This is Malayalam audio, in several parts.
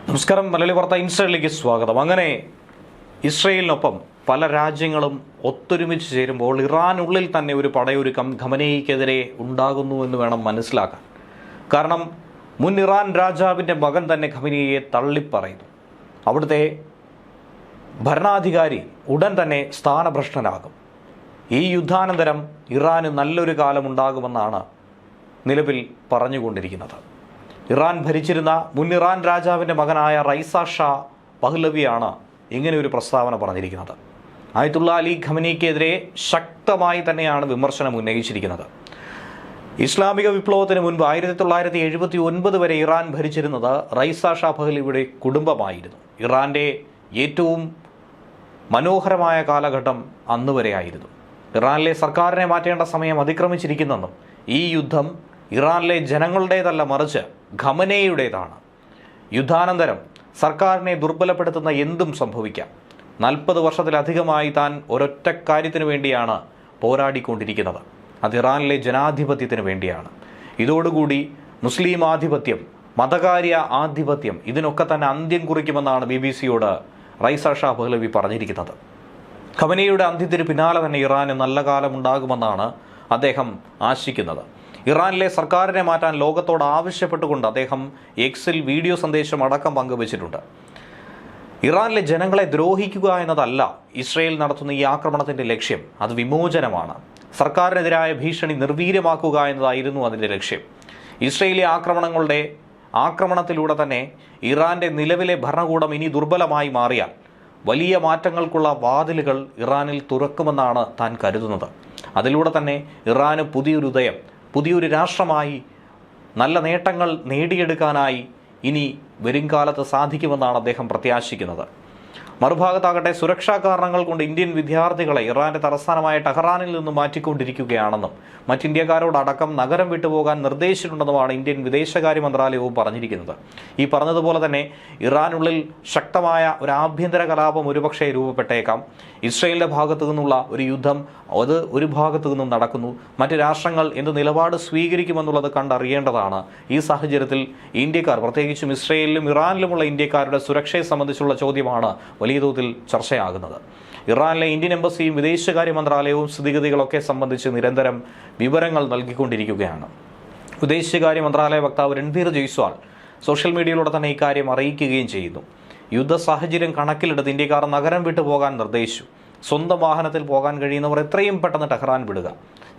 നമസ്കാരം. മലയാളി വാർത്ത ഇൻസൈഡിലേക്ക് സ്വാഗതം. അങ്ങനെ ഇസ്രയേലിനൊപ്പം പല രാജ്യങ്ങളും ഒത്തൊരുമിച്ച് ചേരുമ്പോൾ ഇറാനുള്ളിൽ തന്നെ ഒരു പടയൊരുക്കം ഖമനേയിക്കെതിരെ ഉണ്ടാകുന്നു എന്ന് വേണം മനസ്സിലാക്കാൻ. കാരണം മുൻ ഇറാൻ രാജാവിൻ്റെ മകൻ തന്നെ ഖമനേയിയെ തള്ളിപ്പറയുന്നു. അവിടുത്തെ ഭരണാധികാരി ഉടൻ തന്നെ സ്ഥാനഭ്രഷ്ടനാകും. ഈ യുദ്ധാനന്തരം ഇറാന് നല്ലൊരു കാലമുണ്ടാകുമെന്നാണ് നിലവിൽ പറഞ്ഞുകൊണ്ടിരിക്കുന്നത്. ഇറാൻ ഭരിച്ചിരുന്ന മുൻ ഇറാൻ രാജാവിൻ്റെ മകനായ റൈസ ഷാ പഹ്ലവിയാണ് ഇങ്ങനെ ഒരു പ്രസ്താവന പറഞ്ഞിരിക്കുന്നത്. ആയത്തുള്ള അലി ഖമനേയിക്കെതിരെ ശക്തമായി തന്നെയാണ് വിമർശനം ഉന്നയിച്ചിരിക്കുന്നത്. ഇസ്ലാമിക വിപ്ലവത്തിന് മുൻപ് 1979 വരെ ഇറാൻ ഭരിച്ചിരുന്നത് റൈസ ഷാ പഹ്ലവിയുടെ കുടുംബമായിരുന്നു. ഇറാൻ്റെ ഏറ്റവും മനോഹരമായ കാലഘട്ടം അന്ന് വരെയായിരുന്നു. ഇറാനിലെ സർക്കാരിനെ മാറ്റേണ്ട സമയം അതിക്രമിച്ചിരിക്കുന്നെന്നും ഈ യുദ്ധം ഇറാനിലെ ജനങ്ങളുടേതല്ല, മറിച്ച് ഖമനേയിയുടേതാണ്. യുദ്ധാനന്തരം സർക്കാരിനെ ദുർബലപ്പെടുത്തുന്ന എന്തും സംഭവിക്കാം. 40 വർഷത്തിലധികമായി താൻ ഒരൊറ്റ കാര്യത്തിനു വേണ്ടിയാണ് പോരാടിക്കൊണ്ടിരിക്കുന്നത്. അത് ഇറാനിലെ ജനാധിപത്യത്തിന് വേണ്ടിയാണ്. ഇതോടുകൂടി മുസ്ലിം ആധിപത്യം, മതകാര്യ ആധിപത്യം, ഇതിനൊക്കെ തന്നെ അന്ത്യം കുറിക്കുമെന്നാണ് BBC-യോട് റൈസ ഷാ പഹ്ലവി പറഞ്ഞിരിക്കുന്നത്. ഖമനേയിയുടെ അന്ത്യത്തിന് പിന്നാലെ തന്നെ ഇറാന് നല്ല കാലമുണ്ടാകുമെന്നാണ് അദ്ദേഹം ആശിക്കുന്നത്. ഇറാനിലെ സർക്കാരിനെ മാറ്റാൻ ലോകത്തോട് ആവശ്യപ്പെട്ടുകൊണ്ട് അദ്ദേഹം എക്സിൽ വീഡിയോ സന്ദേശം അടക്കം പങ്കുവച്ചിട്ടുണ്ട്. ഇറാനിലെ ജനങ്ങളെ ദ്രോഹിക്കുക എന്നതല്ല ഇസ്രയേൽ നടത്തുന്ന ഈ ആക്രമണത്തിൻ്റെ ലക്ഷ്യം. അത് വിമോചനമാണ്. സർക്കാരിനെതിരായ ഭീഷണി നിർവീര്യമാക്കുക എന്നതായിരുന്നു അതിൻ്റെ ലക്ഷ്യം. ഇസ്രയേലി ആക്രമണത്തിലൂടെ തന്നെ ഇറാൻ്റെ നിലവിലെ ഭരണകൂടം ഇനി ദുർബലമായി മാറിയാൽ വലിയ മാറ്റങ്ങൾക്കുള്ള വാതിലുകൾ ഇറാനിൽ തുറക്കുമെന്നാണ് താൻ കരുതുന്നത്. അതിലൂടെ തന്നെ ഇറാന് പുതിയൊരു രാഷ്ട്രമായി നല്ല നേട്ടങ്ങൾ നേടിയെടുക്കാനായി ഇനി വരുംകാലത്ത് സാധിക്കുമെന്നാണ് അദ്ദേഹം പ്രത്യാശിക്കുന്നത്. മറുഭാഗത്താകട്ടെ സുരക്ഷാ കാരണങ്ങൾ കൊണ്ട് ഇന്ത്യൻ വിദ്യാർത്ഥികളെ ഇറാന്റെ തലസ്ഥാനമായ ടെഹ്റാനിൽ നിന്ന് മാറ്റിക്കൊണ്ടിരിക്കുകയാണെന്നും മറ്റിന്ത്യക്കാരോടക്കം നഗരം വിട്ടുപോകാൻ നിർദ്ദേശിച്ചിട്ടുണ്ടെന്നുമാണ് ഇന്ത്യൻ വിദേശകാര്യ മന്ത്രാലയവും പറഞ്ഞിരിക്കുന്നത്. ഈ പറഞ്ഞതുപോലെ തന്നെ ഇറാനുള്ളിൽ ശക്തമായ ഒരു ആഭ്യന്തര കലാപം ഒരുപക്ഷെ രൂപപ്പെട്ടേക്കാം. ഇസ്രയേലിൻ്റെ ഭാഗത്തു നിന്നുള്ള ഒരു യുദ്ധം അത് ഒരു ഭാഗത്തു നിന്നും നടക്കുന്നു. മറ്റ് രാഷ്ട്രങ്ങൾ എന്ത് നിലപാട് സ്വീകരിക്കുമെന്നുള്ളത് കണ്ടറിയേണ്ടതാണ്. ഈ സാഹചര്യത്തിൽ ഇന്ത്യക്കാർ, പ്രത്യേകിച്ചും ഇസ്രയേലിലും ഇറാനിലുമുള്ള ഇന്ത്യക്കാരുടെ സുരക്ഷയെ സംബന്ധിച്ചുള്ള ചോദ്യമാണ് വലിയ തോതിൽ ചർച്ചയാകുന്നത്. ഇറാനിലെ ഇന്ത്യൻ എംബസിയും വിദേശകാര്യ മന്ത്രാലയവും സ്ഥിതിഗതികളൊക്കെ സംബന്ധിച്ച് നിരന്തരം വിവരങ്ങൾ നൽകിക്കൊണ്ടിരിക്കുകയാണ്. വിദേശകാര്യ മന്ത്രാലയ വക്താവ് രൺധീർ ജയ്സ്വാൾ സോഷ്യൽ മീഡിയയിലൂടെ തന്നെ ഇക്കാര്യം അറിയിക്കുകയും ചെയ്യുന്നു. യുദ്ധ സാഹചര്യം കണക്കിലെടുത്ത് ഇന്ത്യക്കാർ നഗരം വിട്ടു പോകാൻ നിർദ്ദേശിച്ചു. സ്വന്തം വാഹനത്തിൽ പോകാൻ കഴിയുന്നവർ എത്രയും പെട്ടെന്ന് ടെഹ്റാൻ വിടുക.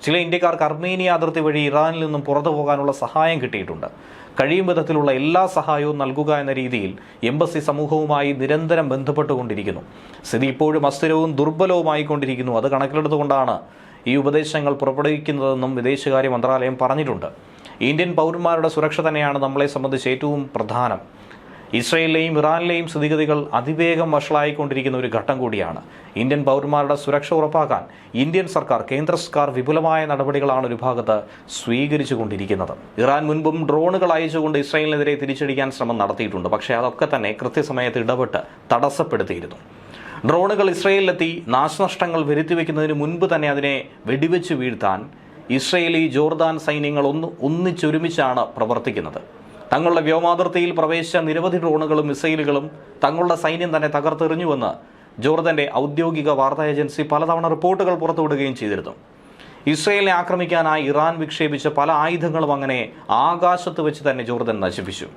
ചില ഇന്ത്യക്കാർക്ക് അർമേനിയ അതിർത്തി വഴി ഇറാനിൽ നിന്നും പുറത്തു പോകാനുള്ള സഹായം കിട്ടിയിട്ടുണ്ട്. കഴിയും വിധത്തിലുള്ള എല്ലാ സഹായവും നൽകുക എന്ന രീതിയിൽ എംബസി സമൂഹവുമായി നിരന്തരം ബന്ധപ്പെട്ടുകൊണ്ടിരിക്കുന്നു. സ്ഥിതി ഇപ്പോഴും അസ്ഥിരവും ദുർബലവുമായിക്കൊണ്ടിരിക്കുന്നു. അത് കണക്കിലെടുത്തുകൊണ്ടാണ് ഈ ഉപദേശങ്ങൾ പുറപ്പെടുവിക്കുന്നതെന്നും വിദേശകാര്യ മന്ത്രാലയം പറഞ്ഞിട്ടുണ്ട്. ഇന്ത്യൻ പൗരന്മാരുടെ സുരക്ഷ തന്നെയാണ് നമ്മളെ സംബന്ധിച്ച് ഏറ്റവും പ്രധാനം. ഇസ്രയേലിലെയും ഇറാനിലെയും സ്ഥിതിഗതികൾ അതിവേഗം വഷളായിക്കൊണ്ടിരിക്കുന്ന ഒരു ഘട്ടം കൂടിയാണ്. ഇന്ത്യൻ പൗരന്മാരുടെ സുരക്ഷ ഉറപ്പാക്കാൻ ഇന്ത്യൻ സർക്കാർ, കേന്ദ്ര സർക്കാർ വിപുലമായ നടപടികളാണ് ഒരു ഭാഗത്ത് സ്വീകരിച്ചുകൊണ്ടിരിക്കുന്നത്. ഇറാൻ മുൻപും ഡ്രോണുകൾ അയച്ചുകൊണ്ട് ഇസ്രയേലിനെതിരെ തിരിച്ചടിക്കാൻ ശ്രമം നടത്തിയിട്ടുണ്ട്. പക്ഷേ അതൊക്കെ തന്നെ കൃത്യസമയത്ത് ഇടപെട്ട് തടസ്സപ്പെടുത്തിയിരുന്നു. ഡ്രോണുകൾ ഇസ്രയേലിലെത്തി നാശനഷ്ടങ്ങൾ വരുത്തിവെക്കുന്നതിന് മുൻപ് തന്നെ അതിനെ വെടിവെച്ച് വീഴ്ത്താൻ ഇസ്രയേലി ജോർദാൻ സൈന്യങ്ങൾ ഒന്നിച്ചൊരുമിച്ചാണ് പ്രവർത്തിക്കുന്നത്. തങ്ങളുടെ വ്യോമാതിർത്തിയിൽ പ്രവേശിച്ച നിരവധി ഡ്രോണുകളും മിസൈലുകളും തങ്ങളുടെ സൈന്യം തന്നെ തകർത്തെറിഞ്ഞുവെന്ന് ജോർദന്റെ ഔദ്യോഗിക വാർത്താ ഏജൻസി പലതവണ റിപ്പോർട്ടുകൾ പുറത്തുവിടുകയും ചെയ്തിരുന്നു. ഇസ്രയേലിനെ ആക്രമിക്കാനായി ഇറാൻ വിക്ഷേപിച്ച പല ആയുധങ്ങളും അങ്ങനെ ആകാശത്ത് വെച്ച് തന്നെ ജോർദൻ നശിപ്പിച്ചു.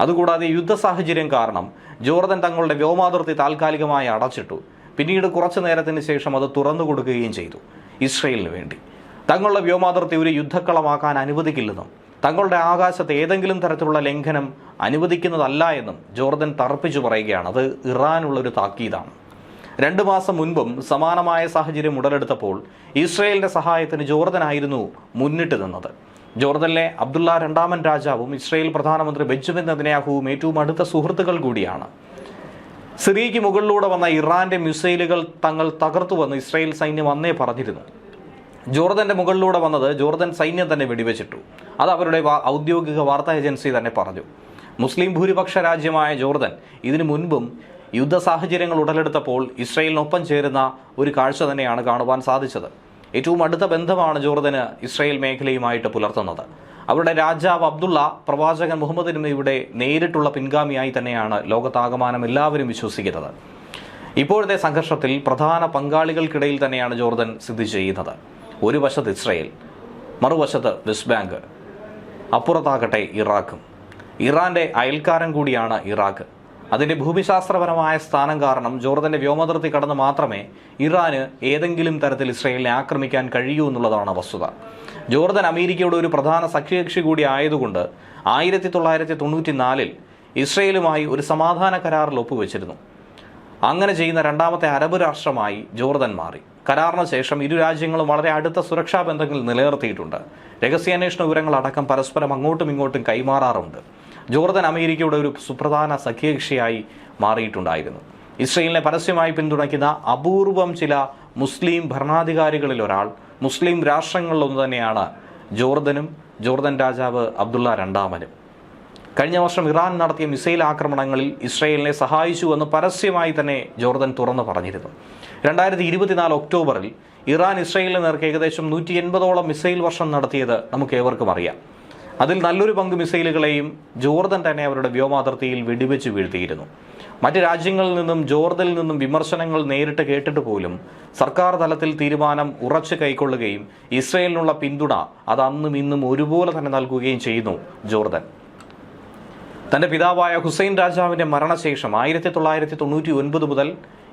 അതുകൂടാതെ യുദ്ധ സാഹചര്യം കാരണം ജോർദൻ തങ്ങളുടെ വ്യോമാതിർത്തി താൽക്കാലികമായി അടച്ചിട്ടു. പിന്നീട് കുറച്ചു നേരത്തിന് ശേഷം അത് തുറന്നു കൊടുക്കുകയും ചെയ്തു. ഇസ്രയേലിന് വേണ്ടി തങ്ങളുടെ വ്യോമാതിർത്തി ഒരു യുദ്ധക്കളമാക്കാൻ അനുവദിക്കില്ലെന്നും തങ്ങളുടെ ആകാശത്ത് ഏതെങ്കിലും തരത്തിലുള്ള ലംഘനം അനുവദിക്കുന്നതല്ല എന്നും ജോർദൻ തറപ്പിച്ചു പറയുകയാണ്. അത് ഇറാനുള്ളൊരു താക്കീതാണ്. 2 മാസം മുൻപും സമാനമായ സാഹചര്യം ഉടലെടുത്തപ്പോൾ ഇസ്രയേലിന്റെ സഹായത്തിന് ജോർദനായിരുന്നു മുന്നിട്ട് നിന്നത്. ജോർദനിലെ അബ്ദുള്ള രണ്ടാമൻ രാജാവും ഇസ്രയേൽ പ്രധാനമന്ത്രി ബെഞ്ചമിൻ നെതന്യാഹുവും ഏറ്റവും അടുത്ത സുഹൃത്തുക്കൾ കൂടിയാണ്. സിറിയയ്ക്ക് മുകളിലൂടെ വന്ന ഇറാന്റെ മിസൈലുകൾ തങ്ങൾ തകർത്തുവെന്ന് ഇസ്രയേൽ സൈന്യം അന്നേ പറഞ്ഞിരുന്നു. ജോർദന്റെ മുകളിലൂടെ വന്നത് ജോർദൻ സൈന്യം തന്നെ വെടിവെച്ചിട്ടു. അത് അവരുടെ ഔദ്യോഗിക വാർത്താ ഏജൻസി തന്നെ പറഞ്ഞു. മുസ്ലിം ഭൂരിപക്ഷ രാജ്യമായ ജോർദൻ ഇതിനു മുൻപും യുദ്ധ സാഹചര്യങ്ങൾ ഉടലെടുത്തപ്പോൾ ഇസ്രയേലിനൊപ്പം ചേരുന്ന ഒരു കാഴ്ച തന്നെയാണ് കാണുവാൻ സാധിച്ചത്. ഏറ്റവും അടുത്ത ബന്ധമാണ് ജോർദന് ഇസ്രയേൽ മേഖലയുമായിട്ട് പുലർത്തുന്നത്. അവരുടെ രാജാവ് അബ്ദുള്ള പ്രവാചകൻ മുഹമ്മദ് നബിയുടെ നേരിട്ടുള്ള പിൻഗാമിയായി തന്നെയാണ് ലോകത്താകമാനം എല്ലാവരും വിശ്വസിക്കുന്നത്. ഇപ്പോഴത്തെ സംഘർഷത്തിൽ പ്രധാന പങ്കാളികൾക്കിടയിൽ തന്നെയാണ് ജോർദൻ സ്ഥിതി ചെയ്യുന്നത്. ഒരു വശത്ത് ഇസ്രയേൽ, മറുവശത്ത് വെസ്റ്റ് ബാങ്ക്, അപ്പുറത്താകട്ടെ ഇറാഖും. ഇറാന്റെ അയൽക്കാരൻ കൂടിയാണ് ഇറാഖ്. അതിന്റെ ഭൂമിശാസ്ത്രപരമായ സ്ഥാനം കാരണം ജോർദന്റെ വ്യോമതിർത്തി കടന്ന് മാത്രമേ ഇറാന് ഏതെങ്കിലും തരത്തിൽ ഇസ്രയേലിനെ ആക്രമിക്കാൻ കഴിയൂ എന്നുള്ളതാണ് വസ്തുത. ജോർദൻ അമേരിക്കയുടെ ഒരു പ്രധാന സഖ്യകക്ഷി കൂടി ആയതുകൊണ്ട് 1994 ഇസ്രയേലുമായി ഒരു സമാധാന കരാറിൽ ഒപ്പുവെച്ചിരുന്നു. അങ്ങനെ ചെയ്യുന്ന രണ്ടാമത്തെ അറബ് രാഷ്ട്രമായി ജോർദൻ മാറി. കരാറിന് ശേഷം ഇരു രാജ്യങ്ങളും വളരെ അടുത്ത സുരക്ഷാ ബന്ധങ്ങൾ നിലനിർത്തിയിട്ടുണ്ട്. രഹസ്യാന്വേഷണ വിവരങ്ങളടക്കം പരസ്പരം അങ്ങോട്ടും ഇങ്ങോട്ടും കൈമാറാറുണ്ട്. ജോർദൻ അമേരിക്കയുടെ ഒരു സുപ്രധാന സഖ്യകക്ഷിയായി മാറിയിട്ടുണ്ടായിരുന്നു. ഇസ്രയേലിനെ പരസ്യമായി പിന്തുണയ്ക്കുന്ന അപൂർവം ചില മുസ്ലിം ഭരണാധികാരികളിൽ ഒരാൾ, മുസ്ലിം രാഷ്ട്രങ്ങളിലൊന്നു തന്നെയാണ് ജോർദനും ജോർദൻ രാജാവ് അബ്ദുള്ള രണ്ടാമനും. കഴിഞ്ഞ വർഷം ഇറാൻ നടത്തിയ മിസൈൽ ആക്രമണങ്ങളിൽ ഇസ്രയേലിനെ സഹായിച്ചു എന്ന് പരസ്യമായി തന്നെ ജോർദൻ തുറന്നു പറഞ്ഞിരുന്നു. 2024 ഒക്ടോബറിൽ ഇറാൻ ഇസ്രയേലിന് നേർക്ക് ഏകദേശം 180ഓളം മിസൈൽ വർഷം നടത്തിയത് നമുക്കേവർക്കും അറിയാം. അതിൽ നല്ലൊരു പങ്ക് മിസൈലുകളെയും ജോർദൻ തന്നെ അവരുടെ വ്യോമാതിർത്തിയിൽ വെടിവെച്ച് വീഴ്ത്തിയിരുന്നു. മറ്റ് രാജ്യങ്ങളിൽ നിന്നും ജോർദനിൽ നിന്നും വിമർശനങ്ങൾ നേരിട്ട് കേട്ടിട്ട് പോലും സർക്കാർ തലത്തിൽ തീരുമാനം ഉറച്ചു കൈക്കൊള്ളുകയും ഇസ്രയേലിനുള്ള പിന്തുണ അത് അന്നും ഇന്നും ഒരുപോലെ തന്നെ നൽകുകയും ചെയ്യുന്നു ജോർദൻ. തന്റെ പിതാവായ ഹുസൈൻ രാജാവിന്റെ മരണശേഷം 1999 മുതൽ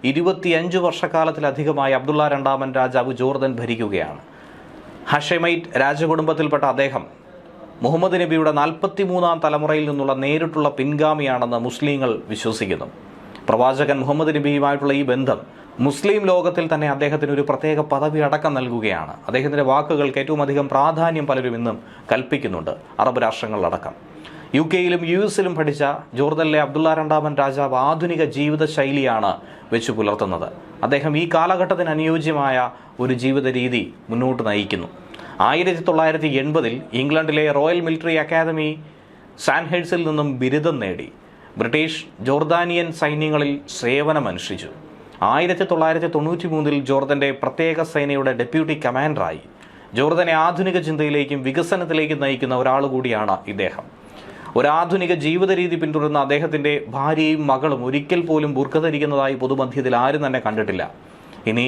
25 വർഷക്കാലത്തിലധികമായി അബ്ദുള്ള രണ്ടാമൻ രാജാവ് ജോർദൻ ഭരിക്കുകയാണ്. ഹഷെമൈറ്റ് രാജകുടുംബത്തിൽപ്പെട്ട അദ്ദേഹം മുഹമ്മദ് നബിയുടെ 43ാം തലമുറയിൽ നിന്നുള്ള നേരിട്ടുള്ള പിൻഗാമിയാണെന്ന് മുസ്ലിങ്ങൾ വിശ്വസിക്കുന്നു. പ്രവാചകൻ മുഹമ്മദ് നബിയുമായിട്ടുള്ള ഈ ബന്ധം മുസ്ലിം ലോകത്തിൽ തന്നെ അദ്ദേഹത്തിന് ഒരു പ്രത്യേക പദവി അടക്കം നൽകുകയാണ്. അദ്ദേഹത്തിന്റെ വാക്കുകൾക്ക് ഏറ്റവും അധികം പ്രാധാന്യം പലരും ഇന്നും കൽപ്പിക്കുന്നുണ്ട്, അറബ് രാഷ്ട്രങ്ങളിലടക്കം. UK-യിലും US-ലും പഠിച്ച ജോർദനിലെ അബ്ദുള്ള രണ്ടാമൻ രാജാവ് ആധുനിക ജീവിത ശൈലിയാണ് വെച്ചു പുലർത്തുന്നത്. അദ്ദേഹം ഈ കാലഘട്ടത്തിന് അനുയോജ്യമായ ഒരു ജീവിത രീതി മുന്നോട്ട് നയിക്കുന്നു. 1980 ഇംഗ്ലണ്ടിലെ റോയൽ മിലിറ്ററി അക്കാദമി സാൻഹെഡ്സിൽ നിന്നും ബിരുദം നേടി ബ്രിട്ടീഷ് ജോർദാനിയൻ സൈന്യങ്ങളിൽ സേവനമനുഷ്ഠിച്ചു. 1993 ജോർദന്റെ പ്രത്യേക സേനയുടെ ഡെപ്യൂട്ടി കമാൻഡറായി. ജോർദനെ ആധുനിക ചിന്തയിലേക്കും വികസനത്തിലേക്കും നയിക്കുന്ന ഒരാൾ കൂടിയാണ് ഇദ്ദേഹം. ഒരാധുനിക ജീവിത രീതി പിന്തുടരുന്ന അദ്ദേഹത്തിന്റെ ഭാര്യയും മകളും ഒരിക്കൽ പോലും ബുർക്ക ധരിക്കുന്നതായി പൊതുമധ്യത്തിൽ ആരും തന്നെ കണ്ടിട്ടില്ല. ഇനി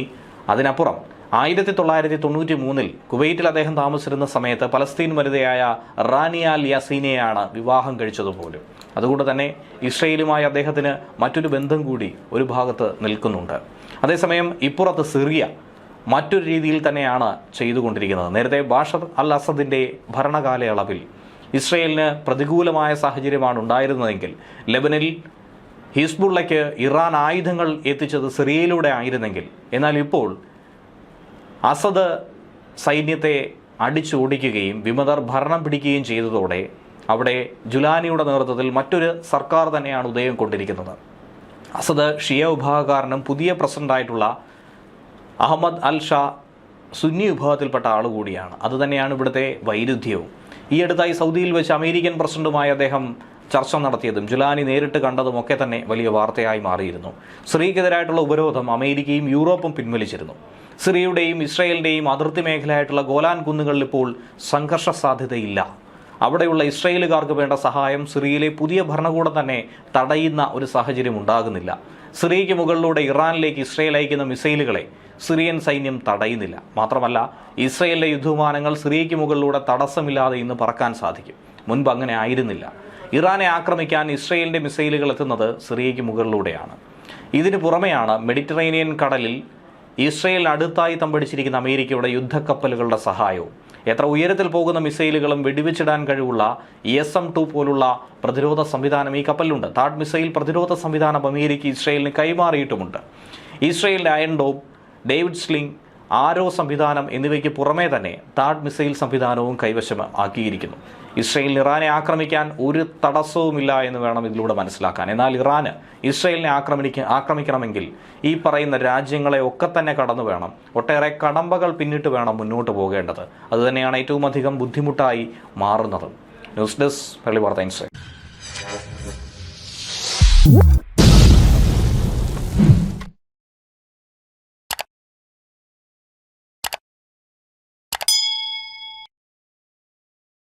അതിനപ്പുറം 1993 കുവൈറ്റിൽ അദ്ദേഹം താമസിച്ചിരുന്ന സമയത്ത് പലസ്തീൻ വനിതയായ റാനിയ അൽ യാസീനെയാണ് വിവാഹം കഴിച്ചതുപോലും. അതുകൊണ്ട് തന്നെ ഇസ്രയേലുമായി അദ്ദേഹത്തിന് മറ്റൊരു ബന്ധം കൂടി ഒരു ഭാഗത്ത് നിൽക്കുന്നുണ്ട്. അതേസമയം ഇപ്പുറത്ത് സിറിയ മറ്റൊരു രീതിയിൽ തന്നെയാണ് ചെയ്തുകൊണ്ടിരിക്കുന്നത്. നേരത്തെ ബാഷർ അൽ അസദിന്റെ ഭരണകാലയളവിൽ ഇസ്രയേലിന് പ്രതികൂലമായ സാഹചര്യമാണ് ഉണ്ടായിരുന്നതെങ്കിൽ ലെബനനിൽ ഹിസ്ബുള്ളയ്ക്ക് ഇറാൻ ആയുധങ്ങൾ എത്തിച്ചത് സിറിയയിലൂടെ ആയിരുന്നെങ്കിൽ, എന്നാൽ ഇപ്പോൾ അസദ് സൈന്യത്തെ അടിച്ചോടിക്കുകയും വിമതർ ഭരണം പിടിക്കുകയും ചെയ്തതോടെ അവിടെ ജുലാനിയുടെ നേതൃത്വത്തിൽ മറ്റൊരു സർക്കാർ തന്നെയാണ് ഉദയം കൊണ്ടിരിക്കുന്നത്. അസദ് ഷിയ വിഭാഗക്കാരനും പുതിയ പ്രസിഡന്റായിട്ടുള്ള അഹമ്മദ് അൽ ഷാ സുന്നി വിഭാഗത്തിൽപ്പെട്ട ആളുകൂടിയാണ്. അതുതന്നെയാണ് ഇവിടുത്തെ വൈരുദ്ധ്യവും. ഈ അടുത്തായി സൗദിയിൽ വെച്ച് അമേരിക്കൻ പ്രസിഡന്റുമായി അദ്ദേഹം ചർച്ച നടത്തിയതും ജുലാനി നേരിട്ട് കണ്ടതും ഒക്കെ തന്നെ വലിയ വാർത്തയായി മാറിയിരുന്നു. സിറിയക്കെതിരായിട്ടുള്ള ഉപരോധം അമേരിക്കയും യൂറോപ്പും പിൻവലിച്ചിരുന്നു. സിറിയയുടെയും ഇസ്രയേലിൻ്റെയും അതിർത്തി മേഖലയായിട്ടുള്ള ഗോലാൻ കുന്നുകളിൽ ഇപ്പോൾ സംഘർഷ സാധ്യതയില്ല. അവിടെയുള്ള ഇസ്രയേലുകാർക്ക് വേണ്ട സഹായം സിറിയയിലെ പുതിയ ഭരണകൂടം തന്നെ തടയുന്ന ഒരു സാഹചര്യം ഉണ്ടാകുന്നില്ല. സിറിയയ്ക്ക് മുകളിലൂടെ ഇറാനിലേക്ക് ഇസ്രയേൽ അയക്കുന്ന മിസൈലുകളെ സിറിയൻ സൈന്യം തടയുന്നില്ല. മാത്രമല്ല, ഇസ്രയേലിലെ യുദ്ധവിമാനങ്ങൾ സിറിയയ്ക്ക് മുകളിലൂടെ തടസ്സമില്ലാതെ ഇന്ന് പറക്കാൻ സാധിക്കും. മുൻപ് അങ്ങനെ ആയിരുന്നില്ല. ഇറാനെ ആക്രമിക്കാൻ ഇസ്രയേലിൻ്റെ മിസൈലുകൾ എത്തുന്നത് സിറിയയ്ക്ക് മുകളിലൂടെയാണ്. ഇതിനു പുറമെയാണ് മെഡിറ്ററേനിയൻ കടലിൽ ഇസ്രയേലിന് അടുത്തായി തമ്പടിച്ചിരിക്കുന്ന അമേരിക്കയുടെ യുദ്ധക്കപ്പലുകളുടെ സഹായവും. എത്ര ഉയരത്തിൽ പോകുന്ന മിസൈലുകളും വെടിവെച്ചിടാൻ കഴിവുള്ള ESM-2 പോലുള്ള പ്രതിരോധ സംവിധാനം ഈ കപ്പലിലുണ്ട്. താഡ് മിസൈൽ പ്രതിരോധ സംവിധാനം അമേരിക്ക ഇസ്രയേലിന് കൈമാറിയിട്ടുമുണ്ട്. ഇസ്രയേലിൻ്റെ അയൺ ഡോം, ഡേവിഡ് സ്ലിംഗ്, ആരോ സംവിധാനം എന്നിവയ്ക്ക് പുറമേ തന്നെ താഡ് മിസൈൽ സംവിധാനവും കൈവശം ആക്കിയിരിക്കുന്നു. ഇസ്രയേലിന് ഇറാനെ ആക്രമിക്കാൻ ഒരു തടസ്സവുമില്ല എന്ന് വേണം ഇതിലൂടെ മനസ്സിലാക്കാൻ. എന്നാൽ ഇറാന് ഇസ്രയേലിനെ ആക്രമിക്കണമെങ്കിൽ ഈ പറയുന്ന രാജ്യങ്ങളെ ഒക്കെ തന്നെ കടന്നു വേണം. ഒട്ടേറെ കടമ്പകൾ പിന്നിട്ട് വേണം മുന്നോട്ട് പോകേണ്ടത്. അതുതന്നെയാണ് ഏറ്റവും അധികം ബുദ്ധിമുട്ടായി മാറുന്നത്. ന്യൂസ് ഡെസ്ക് പള്ളി വാർത്ത ഇൻസൈറ്റ്.